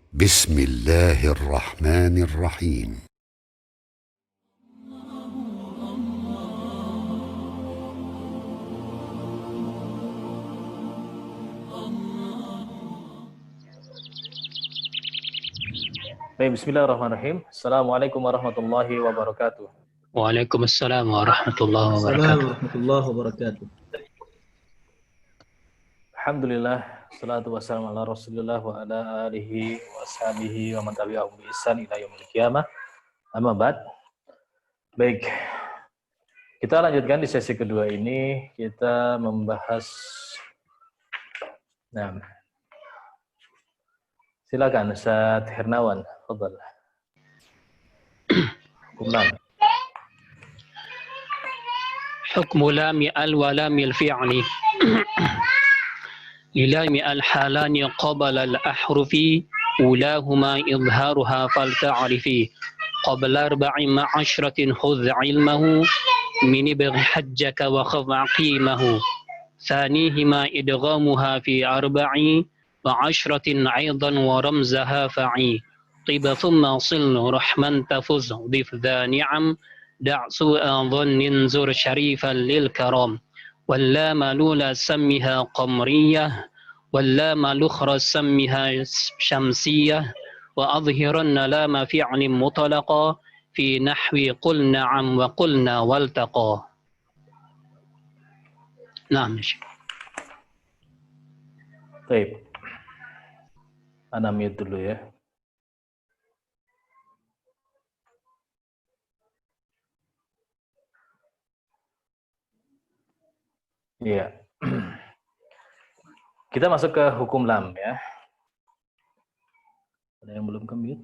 بسم الله الرحمن الرحيم. Baik, bismillahirrahmanirrahim. Assalamualaikum warahmatullahi wabarakatuh. Waalaikumsalam warahmatullahi wabarakatuh. warahmatullahi wabarakatuh. Alhamdulillah, salatu wassalamu ala rasulillah wa ala alihi wa ashabihi wa man tabi'ahum bi ihsan ila yaumil qiyamah. Amma ba'd. Baik, kita lanjutkan di sesi kedua ini. Kita membahas, silakan Ustaz Hernawan, fadhal. Kumlan. حكم لام ال ولام الفعل للام الحالان قبل الأحرف أولاهما إظهارها فلتعرفي قبل 14 خذ علمه من ابغ حجك وخف عقيمه ثانيهما إدغامها في 14 أيضا ورمزها فعي طب ثم صل رحما تفز ضف ذا نعم دع سوء ظن زر شريفا للكرام واللام لولا سمها قمرية واللام الأخرى سمها شمسية وأظهرن لام فعل مطلقا في نحو قل نعم وقلنا والتقى. نعم. Baik. Ana mute dulu ya. Iya. Kita masuk ke hukum lam ya. Ada yang belum ke-mute?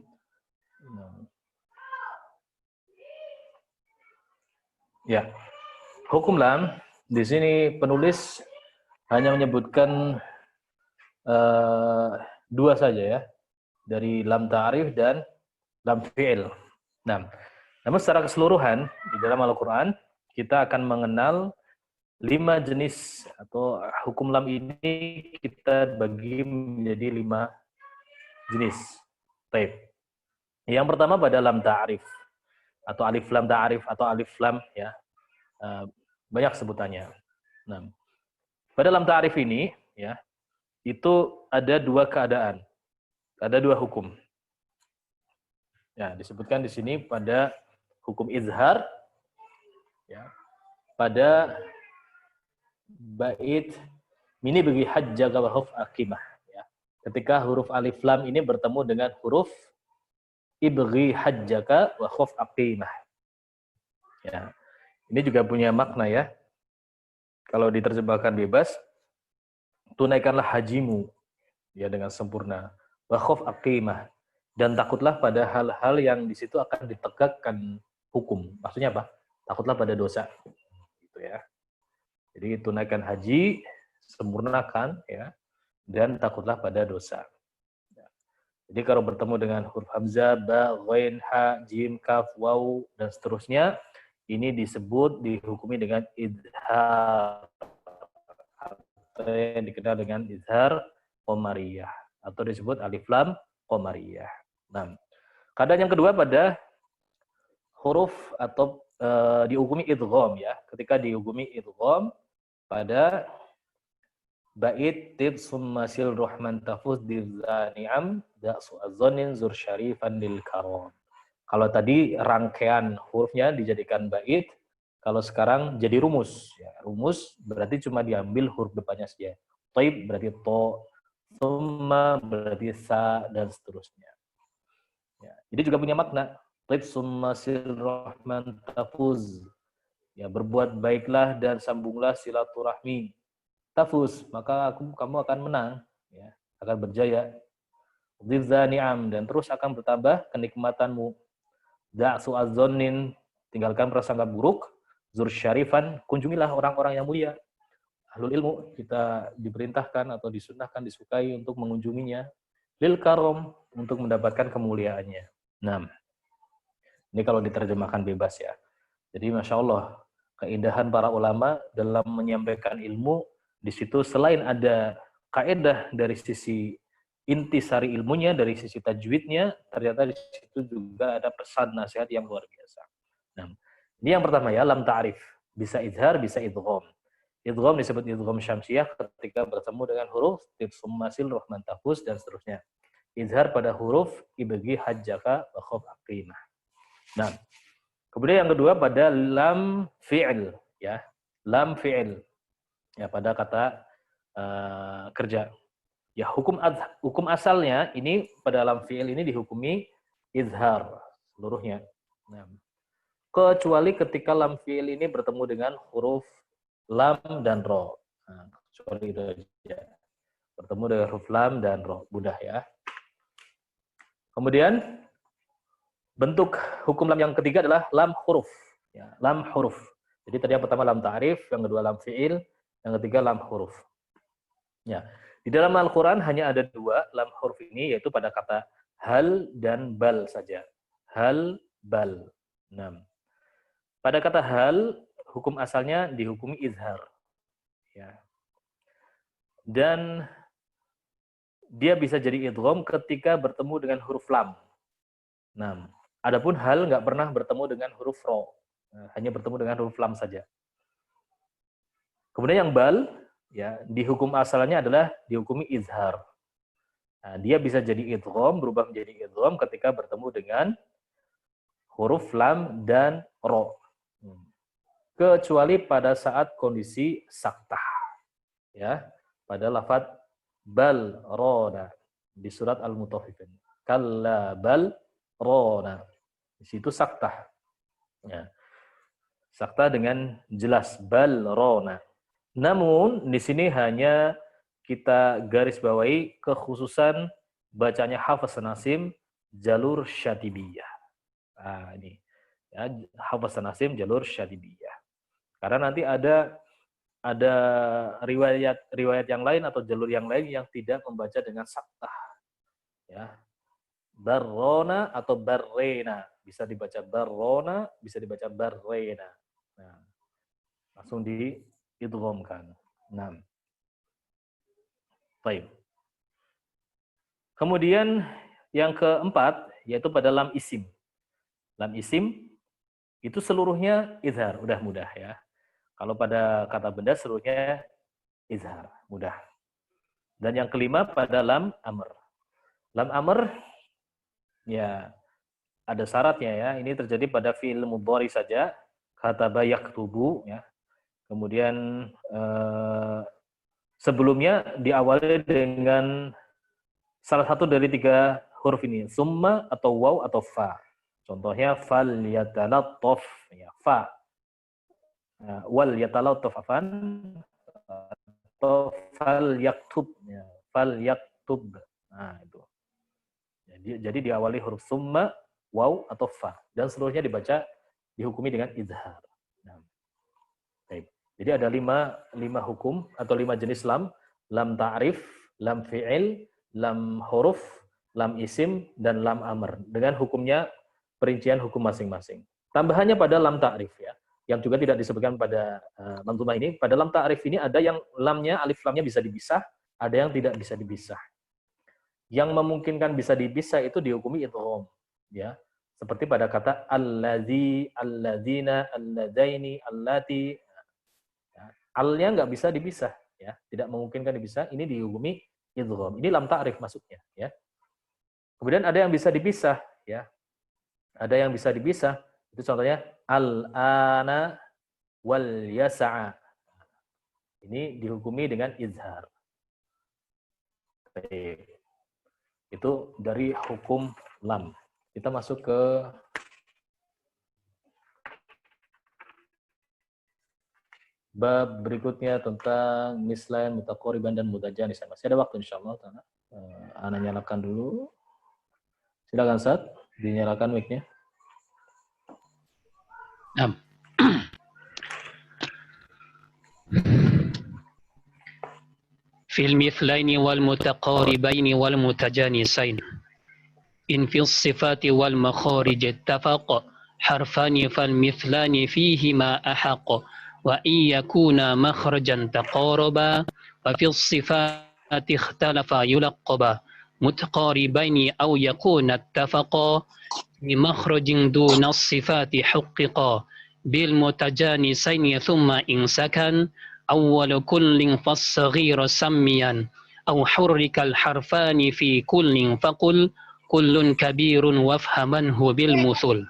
Ya. Hukum lam di sini penulis hanya menyebutkan dua saja ya. Dari lam ta'rif dan lam fi'il. Nah, namun secara keseluruhan di dalam Al-Qur'an kita akan mengenal 5 jenis atau hukum lam ini kita bagi menjadi 5 jenis. Baik. Yang pertama pada lam ta'rif atau alif lam ta'rif atau alif lam ya. Banyak sebutannya. Nah, pada lam ta'rif ini ya, itu ada 2 keadaan. Ada 2 hukum. Ya, disebutkan di sini pada hukum izhar ya. Pada bait mini bagi hajjaga wa huf aqimah ya. Ketika huruf alif lam ini bertemu dengan huruf ibghi hajjaka wa khuf aqimah. Ya. Ini juga punya makna ya. Kalau diterjemahkan bebas, tunaikanlah hajimu ya dengan sempurna. Wa khuf aqimah, dan takutlah pada hal-hal yang di situ akan ditegakkan hukum. Maksudnya apa? Takutlah pada dosa. Gitu ya. Jadi tunaikan haji, sempurnakan ya, dan takutlah pada dosa. Jadi kalau bertemu dengan huruf hamzah, ba, ghain, ha, jim, kaf, waw, dan seterusnya, ini disebut dihukumi dengan izhar, atau yang dikenal dengan izhar qamariyah, atau disebut alif lam qamariyah. Nah, keadaan yang kedua pada huruf atau dihukumi idgham ya. Ketika dihukumi idgham pada bait tib summa sil rahman tafuz ni'am da'su azzanin zur syarifan lil karam. Kalau tadi rangkaian hurufnya dijadikan bait, kalau sekarang jadi rumus ya. Rumus berarti cuma diambil huruf depannya saja. Taib berarti to, summa berarti sa, dan seterusnya. Ya, jadi juga punya makna. Taib summa sil rahman tafuz. Ya, berbuat baiklah dan sambunglah silaturahmi. Tafuz, maka kamu akan menang, ya, akan berjaya. Dhidza ni'am, dan terus akan bertambah kenikmatanmu. Da'su azzonin, tinggalkan prasangka buruk. Zur syarifan, kunjungilah orang-orang yang mulia. Ahlul ilmu, kita diperintahkan atau disunnahkan, disukai untuk mengunjunginya. Lil karom, untuk mendapatkan kemuliaannya. Nah, ini kalau diterjemahkan bebas ya. Jadi Masya Allah, keindahan para ulama dalam menyampaikan ilmu, di situ selain ada kaidah dari sisi intisari ilmunya, dari sisi tajwidnya, ternyata di situ juga ada pesan nasihat yang luar biasa. Nah, ini yang pertama ya, lam ta'rif. Bisa izhar, bisa idgham. Idgham disebut idgham syamsiyah ketika bertemu dengan huruf summa sil rahman tafus dan seterusnya. Izhar pada huruf ibghi hajjaka wa khaf aqimah. Nah, kemudian yang kedua pada lam fi'il ya. Lam fi'il. Ya, pada kata kerja. Ya, hukum asalnya ini pada lam fi'il ini dihukumi izhar seluruhnya. Nah, kecuali ketika lam fi'il ini bertemu dengan huruf lam dan ro. Nah, kecuali itu aja. Bertemu dengan huruf lam dan ro. Mudah ya. Kemudian bentuk hukum lam yang ketiga adalah lam huruf. Ya, lam huruf. Jadi tadi yang pertama lam ta'rif, yang kedua lam fi'il, yang ketiga lam huruf. Ya, di dalam Al-Quran hanya ada dua lam huruf ini, yaitu pada kata hal dan bal saja. Hal, bal. Nah, pada kata hal, hukum asalnya dihukumi izhar. Ya. Dan dia bisa jadi idgham ketika bertemu dengan huruf lam. Nah, adapun hal nggak pernah bertemu dengan huruf ro. Nah, hanya bertemu dengan huruf lam saja. Kemudian yang bal, ya, di hukum asalnya adalah dihukumi izhar. Nah, dia bisa jadi idgham, berubah menjadi idgham ketika bertemu dengan huruf lam dan ro. Kecuali pada saat kondisi saktah. Ya, pada lafaz bal rona di surat Al-Mutaffifin. Kalla bal rona. Di situ saktah. Ya. Saktah dengan jelas bal rona. Namun di sini hanya kita garis bawahi kekhususan bacanya Hafs an Asim jalur syatibiyah. Nah, ini ya, Hafs an Asim jalur syatibiyah. Karena nanti ada riwayat yang lain atau jalur yang lain yang tidak membaca dengan saktah. Ya. Barrona atau barrena, bisa dibaca barrona, bisa dibaca barrena. Nah, langsung diidghamkan. Nah. Baik. Kemudian yang keempat yaitu pada lam isim. Lam isim itu seluruhnya izhar, udah mudah ya. Kalau pada kata benda seluruhnya izhar, mudah. Dan yang kelima pada lam amr. Lam amr ya ada syaratnya ya. Ini terjadi pada fi'il mudhari saja, kataba yaktubu ya. Kemudian sebelumnya diawali dengan salah satu dari tiga huruf ini, summa atau waw atau fa. Contohnya fal yatalattaf ya, fa. Wal yatalattaf afan atau fal yaktub ya, fal yaktub. Nah, itu. Jadi diawali huruf summa, waw atau fa dan seluruhnya dibaca dihukumi dengan izhar. Nah. Baik. Jadi ada lima hukum atau 5 jenis lam ta'rif, lam fi'il, lam huruf, lam isim dan lam amr dengan hukumnya perincian hukum masing-masing. Tambahannya pada lam ta'rif ya, yang juga tidak disebutkan pada manzumah ini. Pada lam ta'rif ini ada yang lamnya, alif lamnya bisa dipisah, ada yang tidak bisa dipisah. Yang memungkinkan bisa dipisah itu dihukumi idgham, ya. Seperti pada kata allazi, alladzina, alladzaini, allati. Ya. Alnya nggak bisa dipisah, ya. Tidak memungkinkan dipisah, ini dihukumi idgham. Ini lam ta'rif masuknya, ya. Kemudian ada yang bisa dipisah, ya. Ada yang bisa dipisah. Itu contohnya al-ana wal yasa'a. Ini dihukumi dengan izhar. Baik. Itu dari hukum lam. Kita masuk ke bab berikutnya tentang mislain, mutaqariban dan mutajanis. Masih ada waktu insyaallah. Ana nyalakan dulu. Silakan Ustaz, dinyalakan mic-nya. في المثلين والمتقاربين والمتجانسين إن في الصفات والمخارج اتفق حرفان فالمثلان فيهما أحق وإن يكونا مخرجا تقاربا وفي الصفات اختلفا يلقبا متقاربين أو يكون اتفقا بمخرج دون الصفات حققا بالمتجانسين ثم إن سكن أول كل فالصغير سميا أو حرك الحرفان في كل فقل كل كبير وافهمنه بالمثل.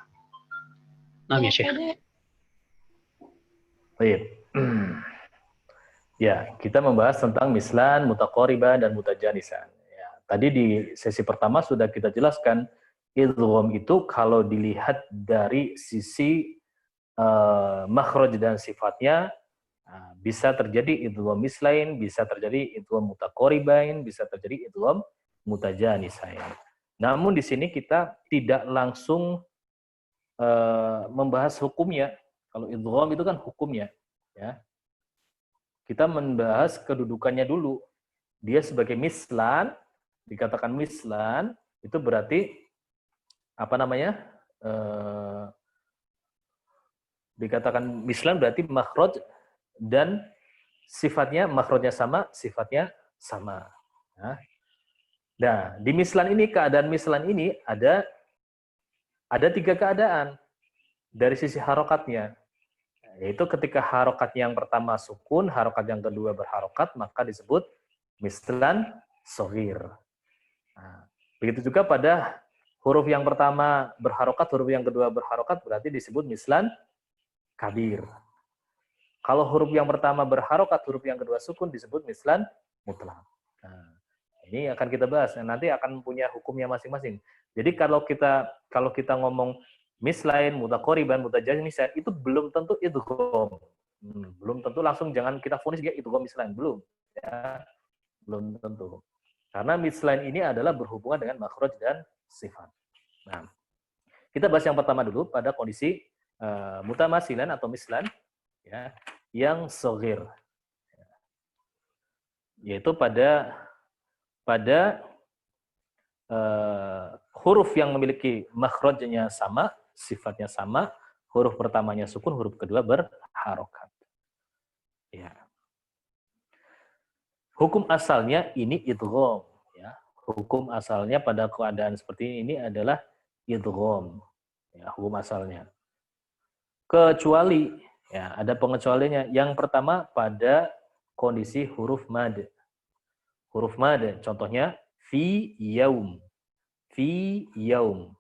نعم يا شيخ. Baik. Ya, kita membahas tentang mislan, mutaqariban, dan mutajanisan. Ya, tadi di sesi pertama sudah kita jelaskan, idgham itu kalau dilihat dari sisi makhraj dan sifatnya, bisa terjadi idgham mislain, bisa terjadi idgham mutaqaribain, bisa terjadi idgham mutajanisain. Namun di sini kita tidak langsung membahas hukumnya. Kalau idgham itu kan hukumnya, ya. Kita membahas kedudukannya dulu. Dia sebagai mislan, dikatakan mislan, itu berarti apa namanya? Dikatakan mislan berarti makhraj dan sifatnya, makhrajnya sama, sifatnya sama. Nah, di mislan ini, keadaan mislan ini ada 3 keadaan dari sisi harokatnya. Yaitu ketika harokat yang pertama sukun, harokat yang kedua berharokat, maka disebut mislan shaghir. Nah, begitu juga pada huruf yang pertama berharokat, huruf yang kedua berharokat, berarti disebut mislan kabir. Kalau huruf yang pertama berharokat, huruf yang kedua sukun, disebut mislan mutlak. Nah, ini akan kita bahas. Nanti akan punya hukumnya masing-masing. Jadi kalau kita ngomong mislain, mutaqariban, mutajanisan, itu belum tentu idgham. Belum tentu langsung, jangan kita vonis dia idgham mislain, belum. Ya, belum tentu. Karena mislain ini adalah berhubungan dengan makhraj dan sifat. Nah, kita bahas yang pertama dulu pada kondisi mutamasilan atau mislan, ya, yang shaghir. Yaitu pada huruf yang memiliki makhrajnya sama, sifatnya sama, huruf pertamanya sukun, huruf kedua berharokat. Ya. Hukum asalnya ini idgham. Ya. Hukum asalnya pada keadaan seperti ini adalah idgham. Ya, hukum asalnya. Kecuali, ya, ada pengecualiannya. Yang pertama pada kondisi huruf mad. Huruf mad, contohnya fi yaum. Fi yaum.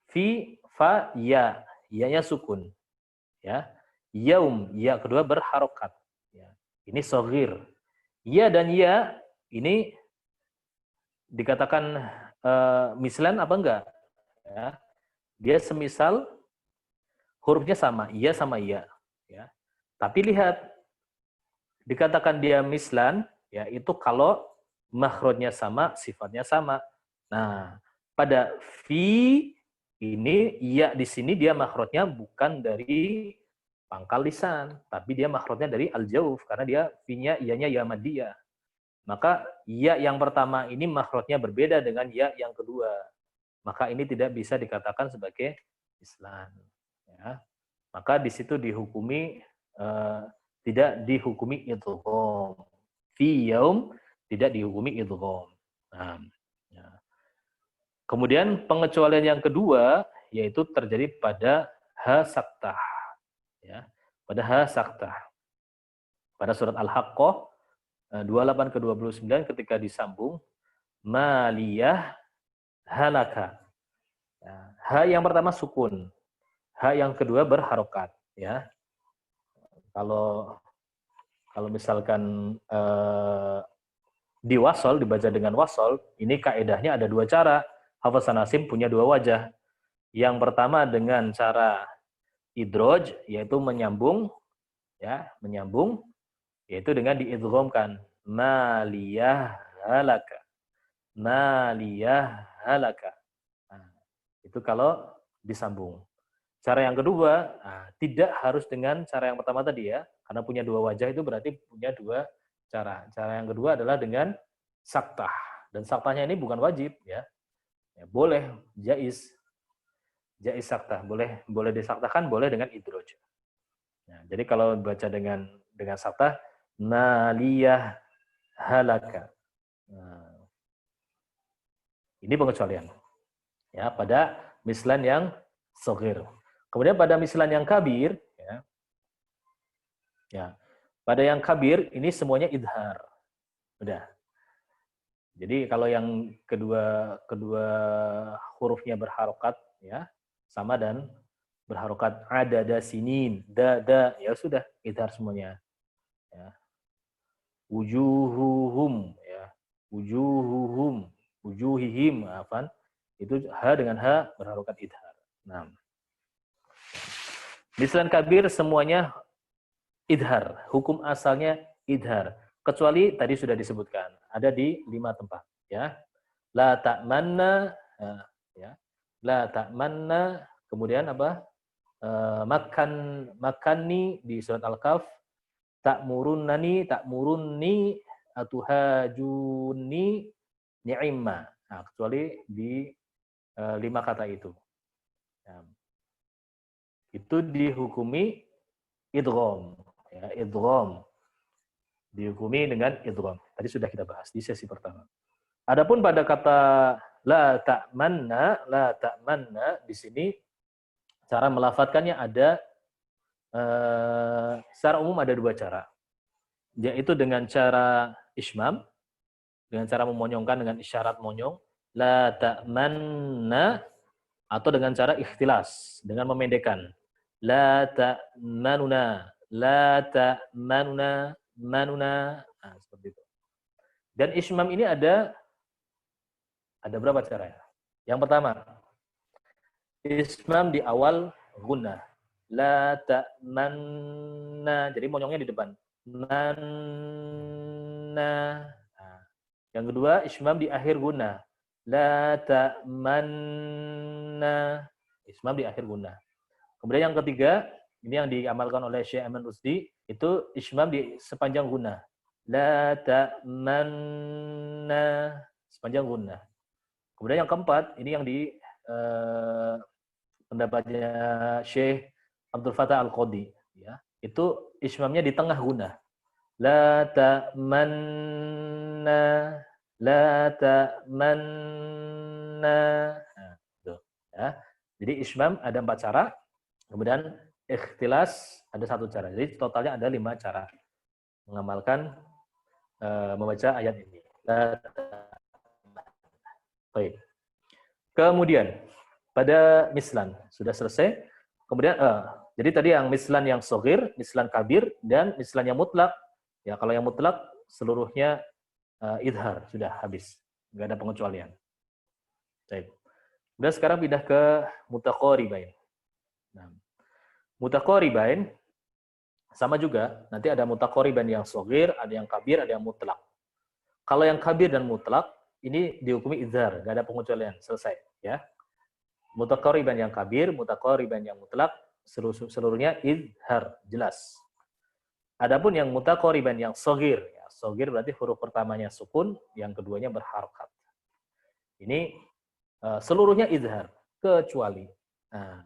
Fi fa ya, ya-nya sukun. Ya. Yaum, ya kedua berharokat. Ya. Ini shaghir. Ya dan ya ini dikatakan mislan apa enggak? Ya. Dia semisal hurufnya sama, iya sama iya. Ya. Tapi lihat, dikatakan dia mislan, ya itu kalau makhrajnya sama, sifatnya sama. Nah, pada fi ini, ya di sini dia makhrajnya bukan dari pangkal lisan, tapi dia makhrajnya dari al-jauf, karena dia fi-nya, iya-nya ya madiyah. Maka ya yang pertama ini makhrajnya berbeda dengan ya yang kedua. Maka ini tidak bisa dikatakan sebagai mislan. Ya. Maka di situ dihukumi tidak dihukumi idgham. Fi yaum tidak dihukumi idgham. Nah, ya. Kemudian pengecualian yang kedua yaitu terjadi pada ha saktah. Ya, pada ha saktah. Pada surat Al-Haqqah 28 ke 29 ketika disambung maliyah halaka. Ya, ha yang pertama sukun. Ha yang kedua berharokat, ya. Kalau misalkan di wasol, dibaca dengan wasol, ini kaedahnya ada 2 cara. Hafaz Nasim punya 2 wajah. Yang pertama dengan cara idroj, yaitu menyambung, ya, menyambung, yaitu dengan diidghamkan. Maliyah halaka. Maliyah halaka. Nah, itu kalau disambung. Cara yang kedua, tidak harus dengan cara yang pertama tadi ya, karena punya 2 wajah itu berarti punya 2 cara. Cara yang kedua adalah dengan saktah. Dan saktahnya ini bukan wajib ya. Ya boleh, jaiz. Jaiz saktah, boleh disaktahkan, boleh dengan idroj. Ya, jadi kalau baca dengan saktah, maliyah halaka. Nah, Ini pengecualian. Ya, pada mislan yang shaghir. Kemudian pada mislan yang kabir, ya, pada yang kabir ini semuanya idhar. Udah. Jadi kalau yang kedua hurufnya berharokat, ya, sama dan berharokat ada sinin, da, ya sudah idhar semuanya. Ya. Wujuhuhum, ya, wujuhihim, afan, itu ha dengan ha berharokat idhar. Nah, mislan kabir semuanya idhar, hukum asalnya idhar. Kecuali tadi sudah disebutkan, ada di 5 tempat. Ya, la ta'manna, ya, la ta'manna, kemudian apa? Makanni di surat Al-Kahf, ta'murunni, atuhajunni ni'imma. Nah, kecuali di 5 kata itu. Ya. Itu dihukumi idgham, ya, idgham. Dihukumi dengan idgham. Tadi sudah kita bahas di sesi pertama. Adapun pada kata la ta'manna di sini cara melafadzkannya ada secara umum ada 2 cara. Yaitu dengan cara ismam, dengan cara memonyongkan dengan isyarat monyong, la ta'manna, atau dengan cara ikhtilas, dengan memendekkan. La ta'manuna, manuna. Nah, seperti itu. Dan ismam ini ada berapa cara? Yang pertama, ismam di awal gunnah. La ta'manna. Jadi monyongnya di depan. Manna. Nah, yang kedua, ismam di akhir gunnah. La ta'manna. Ismam di akhir gunnah. Kemudian yang ketiga, ini yang diamalkan oleh Syekh Aiman Rusdi, itu ismam di sepanjang gunnah. La ta'manna, sepanjang gunnah. Kemudian yang keempat, ini yang di pendapatnya Syekh Abdul Fattah Al-Qadi, ya, itu ismamnya di tengah gunnah. La ta'manna, la ta'manna. Nah, itu, ya. Jadi ismam ada 4 cara. Kemudian ikhtilas ada 1 cara. Jadi totalnya ada 5 cara mengamalkan membaca ayat ini. Baik. Kemudian pada mislan sudah selesai. Kemudian jadi tadi yang mislan yang shaghir, mislan kabir, dan mislan yang mutlak. Ya, kalau yang mutlak seluruhnya idhar, sudah habis. Enggak ada pengecualian. Baik. Kemudian sekarang pindah ke mutaqaribain. Nah, mutaqaribain sama juga, nanti ada mutaqariban yang shaghir, ada yang kabir, ada yang mutlak. Kalau yang kabir dan mutlak ini dihukumi idhar, enggak ada pengecualian, selesai, ya. Mutaqariban yang kabir, mutaqariban yang mutlak, seluruhnya idhar, jelas. Adapun yang mutaqariban yang shaghir, ya, shaghir berarti huruf pertamanya sukun, yang keduanya berharokat. Ini seluruhnya idhar, kecuali. Nah,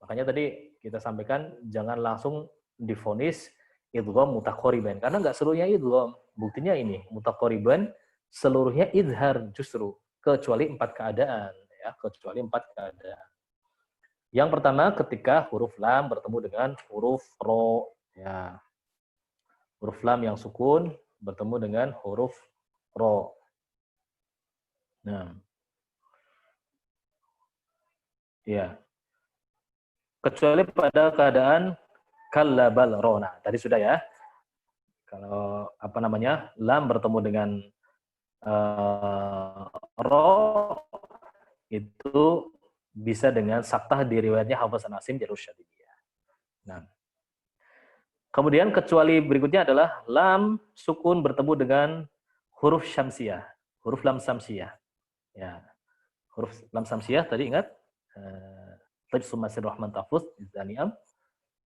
makanya tadi kita sampaikan jangan langsung divonis idgham mutaqariban, karena enggak seluruhnya idgham. Buktinya ini, mutaqariban seluruhnya idhar justru, kecuali 4 keadaan, ya, kecuali 4 keadaan. Yang pertama ketika huruf lam bertemu dengan huruf ro, ya. Huruf lam yang sukun bertemu dengan huruf ro. Nah. Ya. Kecuali pada keadaan kalla bal rona. Tadi sudah, ya. Kalau apa namanya? Lam bertemu dengan ro itu bisa dengan saktah di riwayatnya Hafs an Asim Jarus Syadidiyah. Nah. Kemudian kecuali berikutnya adalah lam sukun bertemu dengan huruf syamsiyah, huruf lam syamsiyah. Ya. Huruf lam syamsiyah tadi ingat? Tajsumasir rahman tafuz idzaniam.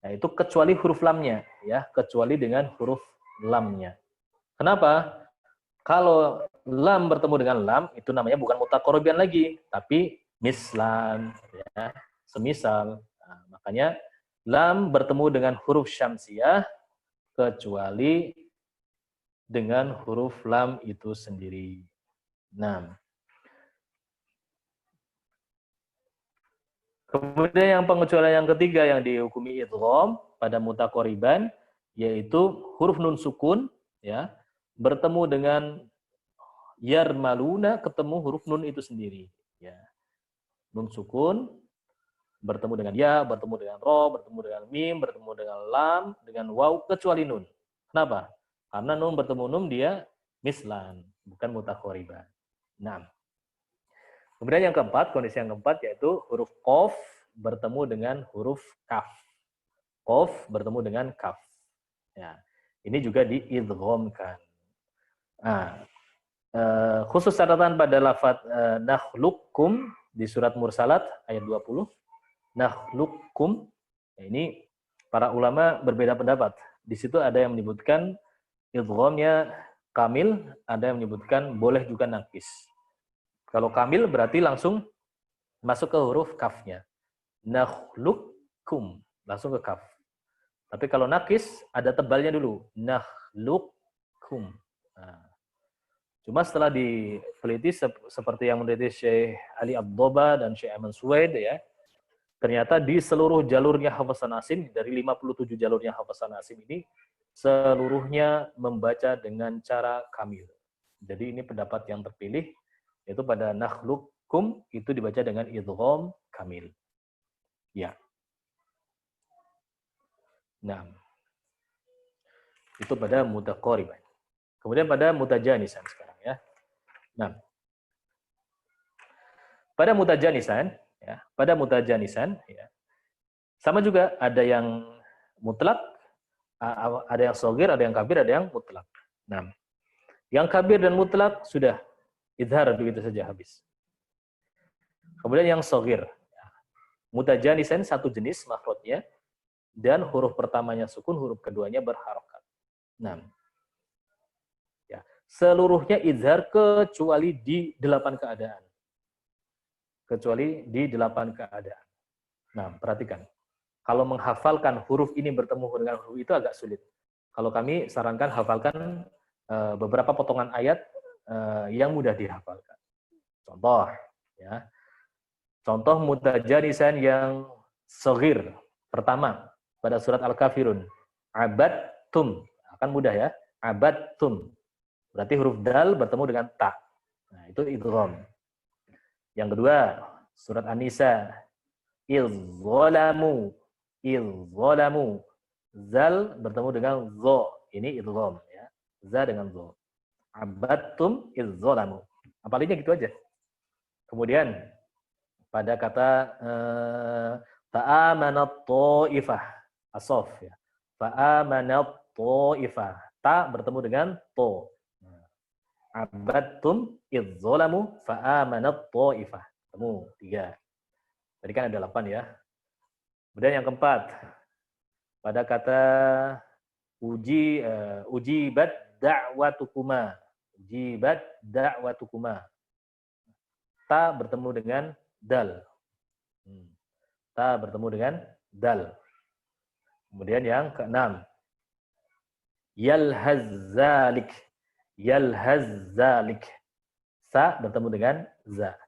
Nah, itu kecuali huruf lamnya, ya, kecuali dengan huruf lamnya. Kenapa? Kalau lam bertemu dengan lam itu namanya bukan mutaqariban lagi, tapi mislan, ya, semisal. Nah, makanya lam bertemu dengan huruf syamsiyah kecuali dengan huruf lam itu sendiri. Nah, Kemudian yang pengecualian yang ketiga yang dihukumi idgham pada mutaqariban yaitu huruf nun sukun ya bertemu dengan yarmaluna, ketemu huruf nun itu sendiri ya. Nun sukun bertemu dengan ya, bertemu dengan ro, bertemu dengan mim, bertemu dengan lam, dengan waw kecuali nun. Kenapa? Karena nun bertemu nun dia mislan, bukan mutaqariban. Nah. Kemudian yang keempat, kondisi yang keempat yaitu huruf qaf bertemu dengan huruf kaf. Qaf bertemu dengan kaf. Ya. Ini juga diidghamkan. Nah, khusus catatan pada lafaz nakhluqkum di surat Mursalat ayat 20. Nakhluqkum. Nah, ini para ulama berbeda pendapat. Di situ ada yang menyebutkan idghamnya kamil, ada yang menyebutkan boleh juga naqis. Kalau kamil berarti langsung masuk ke huruf kafnya. Nakhluqkum, langsung ke kaf. Tapi kalau nakis, ada tebalnya dulu. Nakhluqkum. Nah. Cuma setelah diteliti seperti yang meneliti Syekh Ali Abdoba dan Syekh Aman Suwaid ya, ternyata di seluruh jalurnya Hafazan Asim, dari 57 jalurnya Hafazan Asim ini, seluruhnya membaca dengan cara kamil. Jadi ini pendapat yang terpilih, yaitu pada nakhluqkum itu dibaca dengan idgham kamil. Ya. Nah. Itu pada mutaqariban. Kemudian pada mutajanisan sekarang ya. Nah. Pada mutajanisan ya, ya. Sama juga ada yang mutlak, ada yang shagir, ada yang kabir, ada yang mutlak. Nah. Yang kabir dan mutlak sudah idhar begitu saja habis. Kemudian yang shagir. Mutajanisan satu jenis makhrajnya dan huruf pertamanya sukun, huruf keduanya berharokat. Nah, ya, seluruhnya idhar kecuali di 8 keadaan. Kecuali di 8 keadaan. Nah, perhatikan. Kalau menghafalkan huruf ini bertemu dengan huruf itu agak sulit. Kalau kami sarankan hafalkan beberapa potongan ayat yang mudah dihafalkan. Contoh, ya. Contoh mutajanisan yang shagir. Pertama, pada surat Al-Kafirun. Abadtum. Akan mudah ya. Abadtum. Berarti huruf dal bertemu dengan ta. Nah, itu idgham. Yang kedua, surat An-Nisa. Izzolamu. Izzolamu. Zal bertemu dengan zo. Ini idgham. Ya. Za dengan zo. Abadtum izzolamu. Apalagi gitu aja. Kemudian, pada kata fa'amanat ta'ifah as-saff ya. Fa'amanat ta'ifah. Ta bertemu dengan to. Abadtum idzolamu fa'amanat ta'ifah. Temu 3. Tadi kan ada 8 ya. Kemudian yang keempat. Pada kata ujibat da'watukuma. Ujibat da'watukuma. Ta bertemu dengan dal. Ta bertemu dengan dal. Kemudian yang keenam. Yalhazzalik. Yalhazzalik. Sa bertemu dengan za.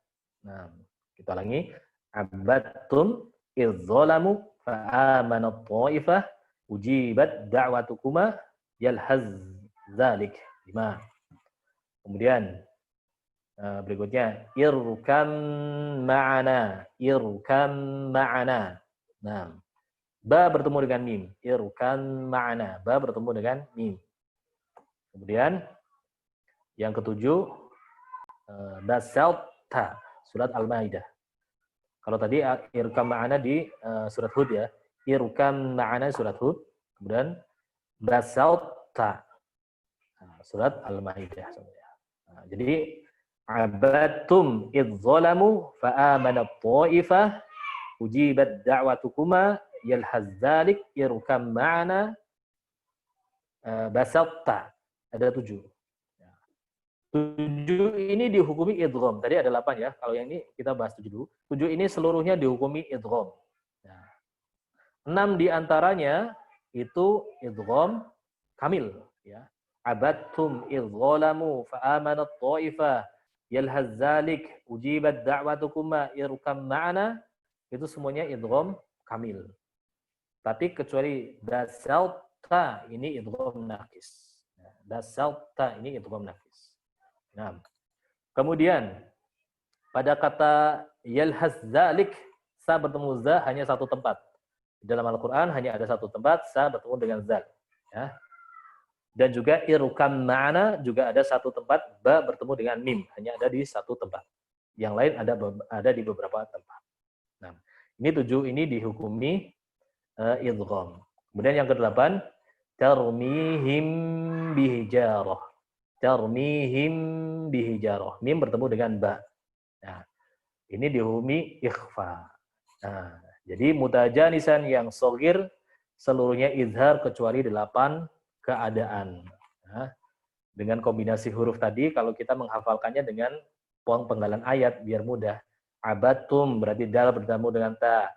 Nah, kita ulangi. Abadtum idzolamu fa'amanat ta'ifah ujibat da'watukuma yalhazzalik. 5. Kemudian berikutnya irkam ma'ana. Irkam ma'ana. Nah, ba bertemu dengan mim. Irkam ma'ana. Ba bertemu dengan mim. Kemudian yang ketujuh basalta. Surat Al-Maidah. Kalau tadi irkam ma'ana di surat Hud ya. Irkam ma'ana surat Hud. Kemudian basalta. Surat Al-Maidah. Nah, jadi abadtum idzolamu fa'amanat ta'ifah ujibat da'watukuma yalhazzalik irkam ma'ana basatta. Ada 7. 7 ini dihukumi idgham. Tadi ada 8 ya. Kalau yang ini kita bahas 7 dulu. 7 ini seluruhnya dihukumi idgham. 6 diantaranya itu idgham kamil. Ya. Abadtum idzolamu fa'amanat ta'ifah yalhazzalik ujibat da'watukuma irkam ma'ana itu semuanya idgham kamil. Tapi kecuali dasalta ini idgham naqis. Dasalta ini idgham naqis. Nah, kemudian pada kata yalhaz zalik, sa bertemu za hanya satu tempat. Dalam Al-Quran hanya ada satu tempat sa bertemu dengan zal. Ya. Dan juga irkam ma'ana juga ada satu tempat ba bertemu dengan mim, hanya ada di satu tempat. Yang lain ada di beberapa tempat. Nah, ini dihukumi idgham. Kemudian yang ke-8, tarmihim bihijarah. Tarmihim bihijarah. Mim bertemu dengan ba. Nah, ini dihukumi ikhfa. Nah, jadi mutajanisan yang shagir seluruhnya izhar kecuali 8 keadaan. Nah, dengan kombinasi huruf tadi, kalau kita menghafalkannya dengan penggalan ayat biar mudah. Abatum berarti dal bertemu dengan ta.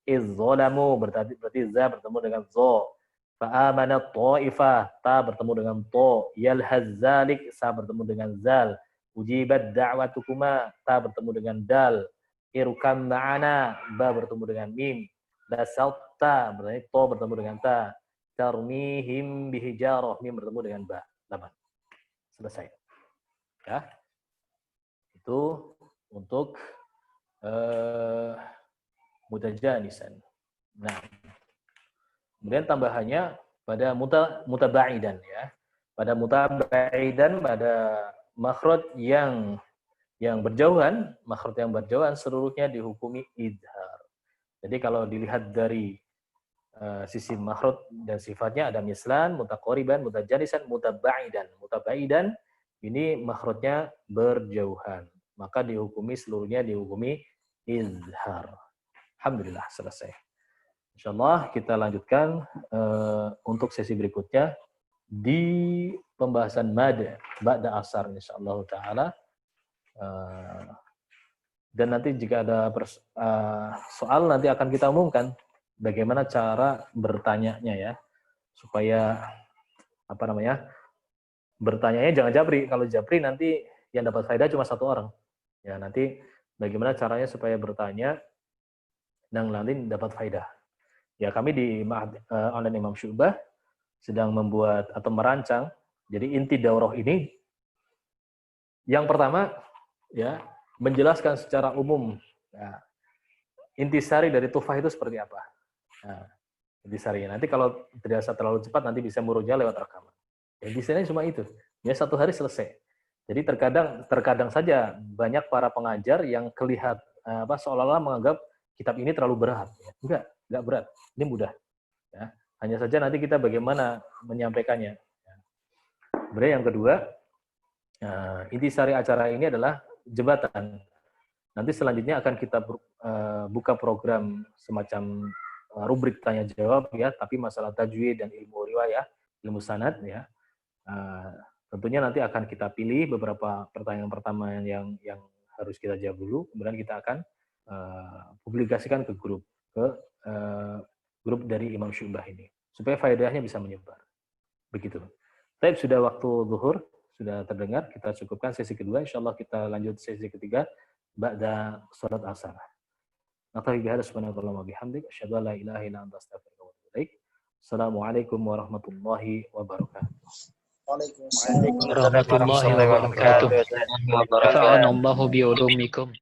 Izzolamu berarti za bertemu dengan zo. Fa'amana ta'ifah, ta bertemu dengan to. Yalhazzalik, sa bertemu dengan zal. Ujibat da'watukuma, ta bertemu dengan dal. Irkam ma'ana, ba bertemu dengan mim. Dasalta berarti to bertemu dengan ta. Tarmihim bihijarah, mim bertemu dengan ba. 8. Selesai. Ya. Itu untuk mutajanisan. Nah, kemudian tambahannya pada mutabaidan ya. Pada mutabaidan pada makhraj yang berjauhan, makhraj yang berjauhan seluruhnya dihukumi idhar. Jadi kalau dilihat dari sisi makhraj dan sifatnya ada mislan, mutaqariban, mutajanisan, mutabaidan. Mutabaidan ini makhrajnya berjauhan, maka seluruhnya dihukumi izhar. Alhamdulillah selesai. Insyaallah kita lanjutkan untuk sesi berikutnya di pembahasan mad ba'da asar insyaallah taala. Dan nanti jika ada soal nanti akan kita umumkan bagaimana cara bertanyanya ya, supaya bertanyanya jangan japri. Kalau japri nanti yang dapat faedah cuma satu orang. Ya, nanti bagaimana caranya supaya bertanya dan lain dapat faedah. Ya, kami di online Imam Syu'bah sedang membuat atau merancang. Jadi inti daurah ini yang pertama ya, menjelaskan secara umum ya, intisari dari tufah itu seperti apa. Nah, intisarinya. Nanti kalau dirasa terlalu cepat nanti bisa murojaah lewat rekaman. Intisarinya cuma itu. Ya, satu hari selesai. Jadi terkadang saja banyak para pengajar yang seolah-olah menganggap kitab ini terlalu berat. Enggak berat. Ini mudah. Ya. Hanya saja nanti kita bagaimana menyampaikannya. Kemudian yang kedua, intisari acara ini adalah jembatan. Nanti selanjutnya akan kita buka program semacam rubrik tanya jawab ya, tapi masalah tajwid dan ilmu riwayah, ilmu sanad ya. Tentunya nanti akan kita pilih beberapa pertanyaan pertama yang harus kita jawab dulu, kemudian kita akan publikasikan ke grup dari Imam Syu'bah ini supaya faedahnya bisa menyebar. Begitu. Tapi sudah waktu zuhur, sudah terdengar, kita cukupkan sesi kedua. Insyaallah kita lanjut sesi ketiga ba'da salat asar. Naktafi bihadza subhanakallahumma bihamdik asyhadu an la ilaha illa anta astaghfiruka wa atubu ilaik. Assalamualaikum warahmatullahi wabarakatuh. Warahmatullahi wabarakatuh. Nafa'anallahu bi ulumikum.